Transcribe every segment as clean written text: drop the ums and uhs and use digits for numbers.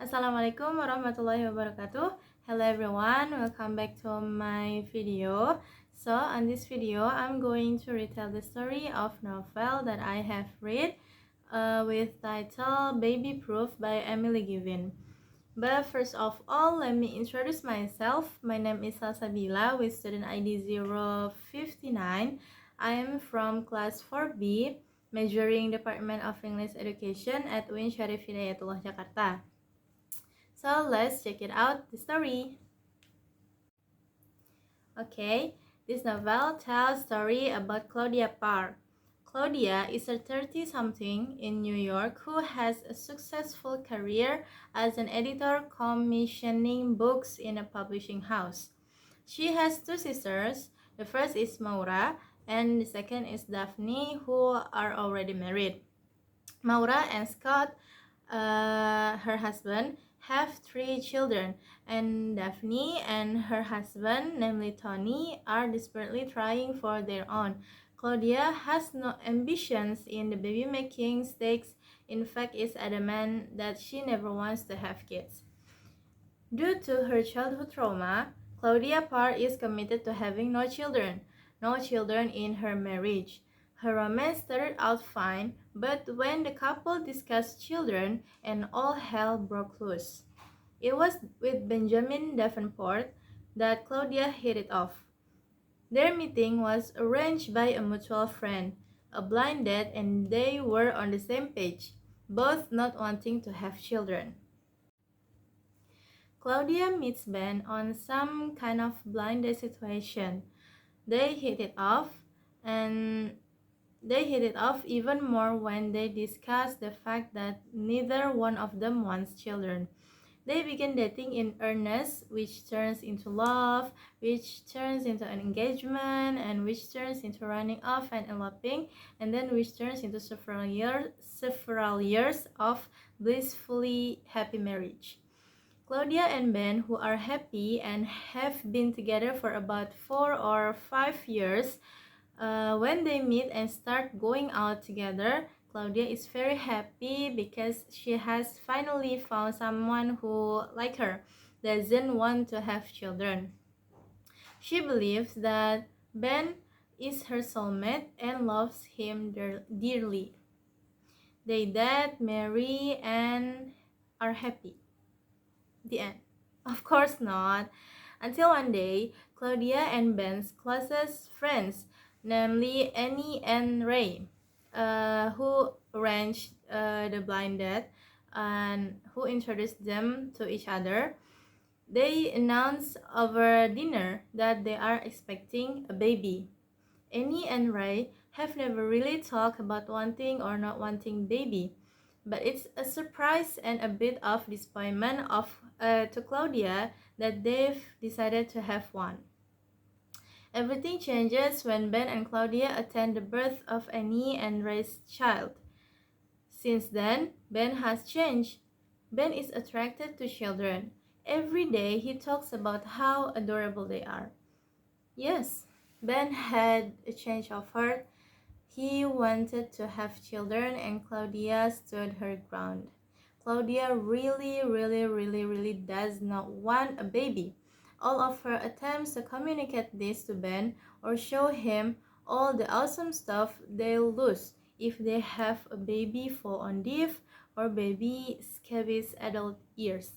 Assalamualaikum warahmatullahi wabarakatuh. Hello everyone, welcome back to my video. So on this video, I'm going to retell the story of novel that I have read with title Baby Proof by Emily Giffin. But first of all, let me introduce myself. My name is Salsabila with student ID 059. I am from class 4B, majoring Department of English Education at UIN Syarif Hidayatullah, Jakarta. So let's check it out, the story. Okay, this novel tells a story about Claudia Parr. Claudia is a 30-something in New York who has a successful career as an editor commissioning books in a publishing house. She has two sisters. The first is Maura and the second is Daphne, who are already married. Maura and Scott, her husband, have 3 children, and Daphne and her husband, namely Tony, are desperately trying for their own. Claudia has no ambitions in the baby-making stakes. In fact, is adamant that she never wants to have kids. Due to her childhood trauma, Claudia Parr is committed to having no children in her marriage. Her romance started out fine, but when the couple discussed children, and all hell broke loose. It was with Benjamin Davenport that Claudia hit it off. Their meeting was arranged by a mutual friend, a blind date, and they were on the same page, both not wanting to have children. Claudia meets Ben on some kind of blind date situation. They hit it off, and they hit it off even more when they discuss the fact that neither one of them wants children. They begin dating in earnest, which turns into love, which turns into an engagement, and which turns into running off and eloping, and then which turns into several years of blissfully happy marriage. Claudia and Ben, who are happy and have been together for about 4 or 5 years, when they meet and start going out together, Claudia is very happy because she has finally found someone who, like her, doesn't want to have children. She believes that Ben is her soulmate and loves him dearly. They date, marry, and are happy. The end. Of course not. Until one day, Claudia and Ben's closest friends, namely Annie and Ray, who arranged the blind date and who introduced them to each other, they announced over dinner that they are expecting a baby. Annie and Ray have never really talked about wanting or not wanting baby, but it's a surprise and a bit of disappointment to Claudia that they've decided to have one. Everything changes when Ben and Claudia attend the birth of Annie and Ray's child. Since then, Ben has changed. Ben is attracted to children. Every day he talks about how adorable they are. Yes, Ben had a change of heart. He wanted to have children, and Claudia stood her ground. Claudia really does not want a baby. All of her attempts to communicate this to Ben or show him all the awesome stuff they'll lose if they have a baby fall on deaf or baby scabies adult ears.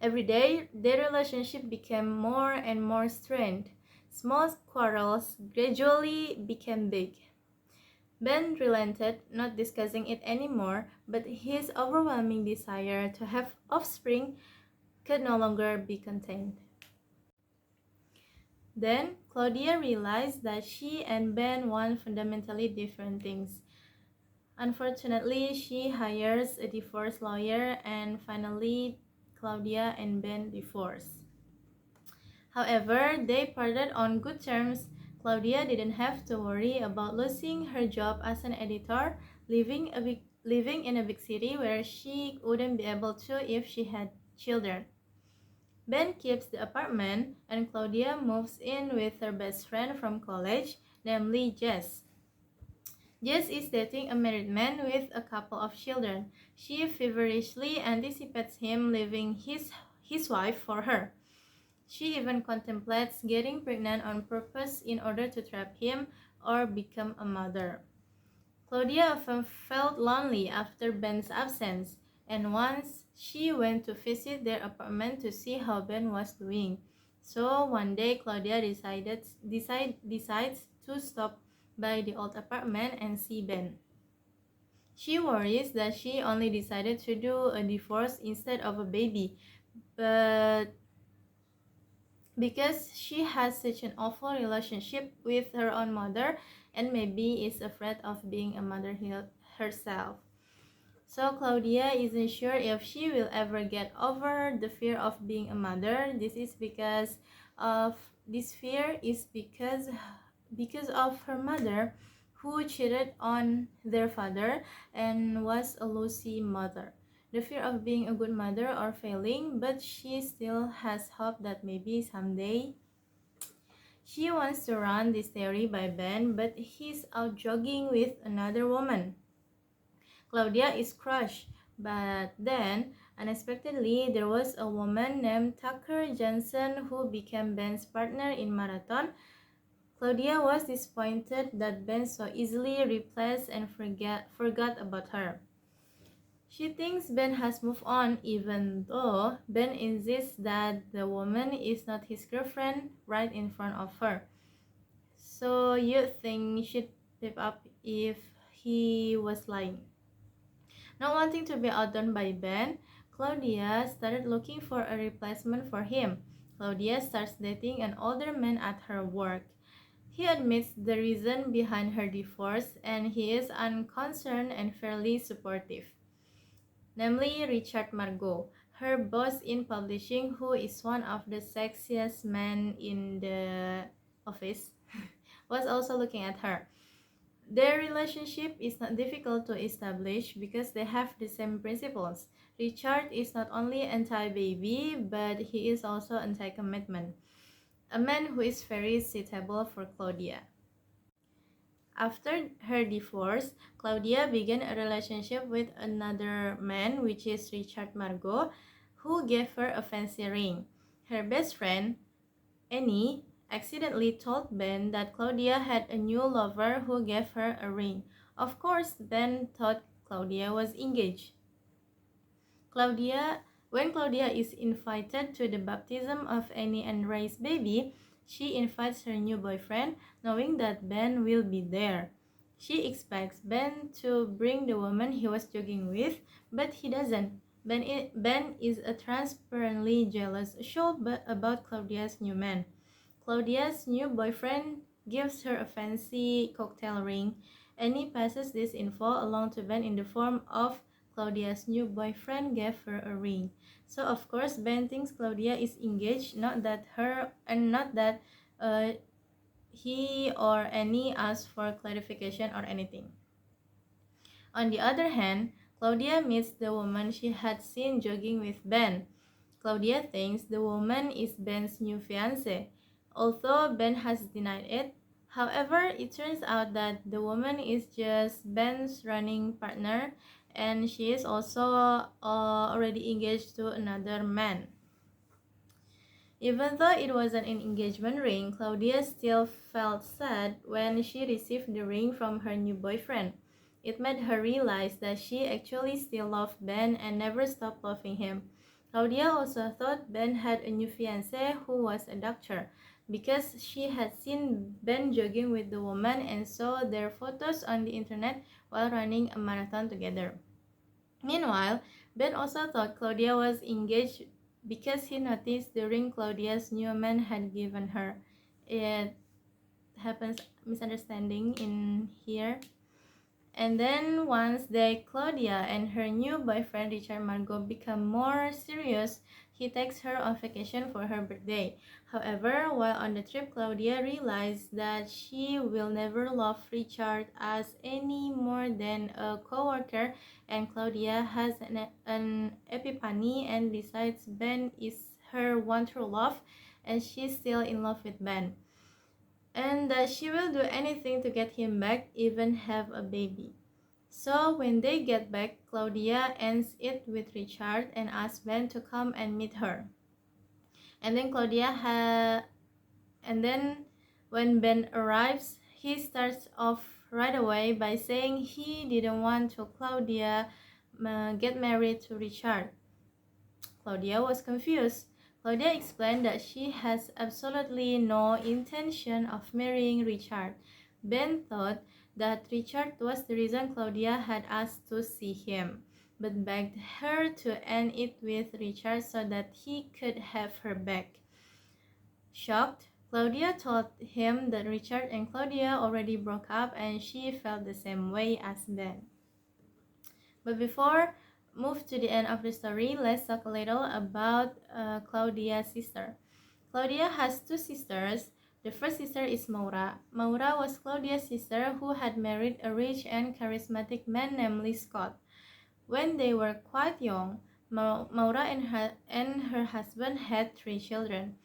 Every day, their relationship became more and more strained. Small quarrels gradually became big. Ben relented, not discussing it anymore, but his overwhelming desire to have offspring could no longer be contained. Then, Claudia realized that she and Ben want fundamentally different things. Unfortunately, she hires a divorce lawyer, and finally, Claudia and Ben divorce. However, they parted on good terms. Claudia didn't have to worry about losing her job as an editor, living in a big city where she wouldn't be able to if she had children. Ben keeps the apartment, and Claudia moves in with her best friend from college, namely Jess. Jess is dating a married man with a couple of children. She feverishly anticipates him leaving his wife for her. She even contemplates getting pregnant on purpose in order to trap him or become a mother. Claudia often felt lonely after Ben's absence, and once she went to visit their apartment to see how Ben was doing. So one day Claudia decides to stop by the old apartment and see Ben. She worries that she only decided to do a divorce instead of a baby, but because she has such an awful relationship with her own mother and maybe is afraid of being a mother herself. So Claudia isn't sure if she will ever get over the fear of being a mother. This fear is because of her mother, who cheated on their father and was a lousy mother. The fear of being a good mother or failing, but she still has hope that maybe someday. She wants to run this theory by Ben, but he's out jogging with another woman. Claudia is crushed, but then, unexpectedly, there was a woman named Tucker Johnson who became Ben's partner in marathon. Claudia was disappointed that Ben so easily replaced and forgot about her. She thinks Ben has moved on, even though Ben insists that the woman is not his girlfriend right in front of her. So you think she'd pip up if he was lying? Not wanting to be outdone by Ben, Claudia started looking for a replacement for him. Claudia starts dating an older man at her work. He admits the reason behind her divorce, and he is unconcerned and fairly supportive. Namely, Richard Margot, her boss in publishing, who is one of the sexiest men in the office, was also looking at her. Their relationship is not difficult to establish because they have the same principles. Richard is not only anti-baby, but he is also anti-commitment, a man who is very suitable for Claudia. After her divorce, Claudia began a relationship with another man, which is Richard Margot, who gave her a fancy ring. Her best friend, Annie, accidentally told Ben that Claudia had a new lover who gave her a ring. Of course, Ben thought Claudia was engaged. When Claudia is invited to the baptism of Annie and Ray's baby, she invites her new boyfriend, knowing that Ben will be there. She expects Ben to bring the woman he was jogging with, but he doesn't. Ben is a transparently jealous show about Claudia's new man. Claudia's new boyfriend gives her a fancy cocktail ring. Annie passes this info along to Ben in the form of Claudia's new boyfriend gave her a ring. So of course Ben thinks Claudia is engaged, not that uh, he or Annie asked for clarification or anything. On the other hand, Claudia meets the woman she had seen jogging with Ben. Claudia thinks the woman is Ben's new fiancée, although Ben has denied it. However, it turns out that the woman is just Ben's running partner, and she is also already engaged to another man. Even though it wasn't an engagement ring, Claudia still felt sad when she received the ring from her new boyfriend. It made her realize that she actually still loved Ben and never stopped loving him. Claudia also thought Ben had a new fiancé who was a doctor, because she had seen Ben jogging with the woman and saw their photos on the internet while running a marathon together. Meanwhile, Ben also thought Claudia was engaged because he noticed the ring Claudia's new man had given her. It happens misunderstanding in here. And then once Claudia and her new boyfriend Richard Margot become more serious, he takes her on vacation for her birthday. However, while on the trip, Claudia realized that she will never love Richard as any more than a co-worker, and Claudia has an epiphany and decides Ben is her one true love, and she's still in love with Ben. and that she will do anything to get him back, even have a baby. So when they get back, Claudia ends it with Richard and asks Ben to come and meet her. And then and then when Ben arrives, he starts off right away by saying he didn't want to Claudia get married to Richard. Claudia was confused. Claudia explained that she has absolutely no intention of marrying Richard. Ben thought that Richard was the reason Claudia had asked to see him, but begged her to end it with Richard so that he could have her back. Shocked, Claudia told him that Richard and Claudia already broke up and she felt the same way as Ben. But before move to the end of the story, let's talk a little about Claudia's sister. Claudia has two sisters. The first sister is Maura. Maura was Claudia's sister who had married a rich and charismatic man named Scott. When they were quite young, Maura and her husband had 3 children.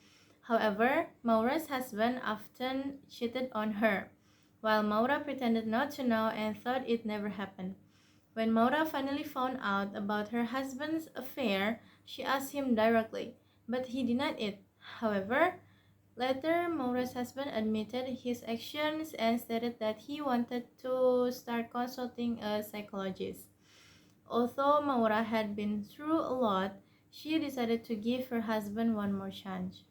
However, Maura's husband often cheated on her, while Maura pretended not to know and thought it never happened. When Maura finally found out about her husband's affair, she asked him directly, but he denied it. However, later Maura's husband admitted his actions and stated that he wanted to start consulting a psychologist. Although Maura had been through a lot, she decided to give her husband one more chance.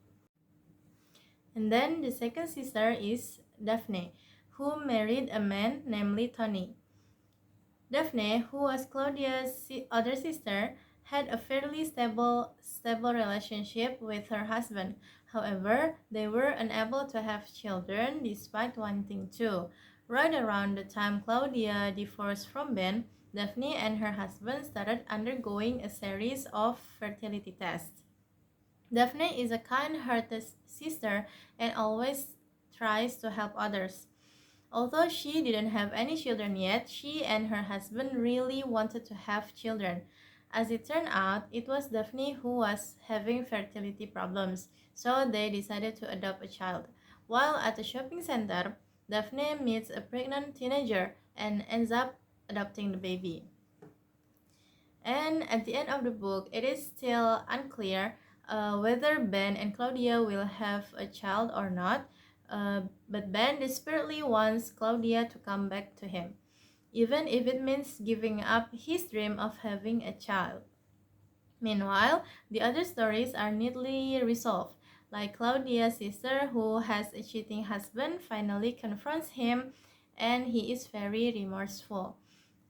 And then the second sister is Daphne, who married a man named Tony. Daphne, who was Claudia's other sister, had a fairly stable relationship with her husband. However, they were unable to have children despite wanting to. Right around the time Claudia divorced from Ben, Daphne and her husband started undergoing a series of fertility tests. Daphne is a kind-hearted sister and always tries to help others. Although she didn't have any children yet, she and her husband really wanted to have children. As it turned out, it was Daphne who was having fertility problems, so they decided to adopt a child. While at a shopping center, Daphne meets a pregnant teenager and ends up adopting the baby. And at the end of the book, it is still unclear whether Ben and Claudia will have a child or not, but Ben desperately wants Claudia to come back to him, even if it means giving up his dream of having a child. Meanwhile, the other stories are neatly resolved, like Claudia's sister, who has a cheating husband, finally confronts him and he is very remorseful.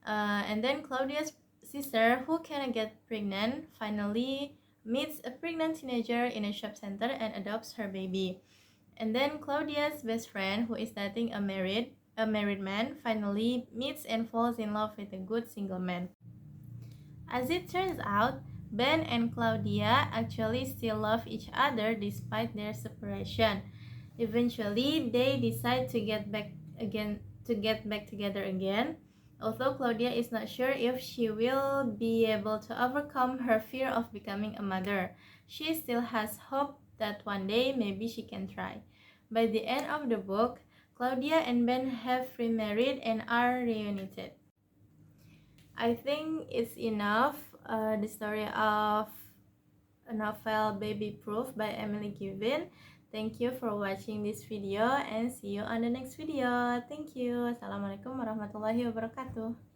And then Claudia's sister, who cannot get pregnant, finally meets a pregnant teenager in a shop center and adopts her baby. And then Claudia's best friend, who is dating a married man, finally meets and falls in love with a good single man. As it turns out, Ben and Claudia actually still love each other despite their separation. Eventually, they decide to get back together again. Although Claudia is not sure if she will be able to overcome her fear of becoming a mother, she still has hope that one day maybe she can try. By the end of the book, Claudia and Ben have remarried and are reunited. I think it's enough. The story of a novel Baby Proof by Emily Giffin. Thank you for watching this video and see you on the next video. Thank you. Assalamualaikum warahmatullahi wabarakatuh.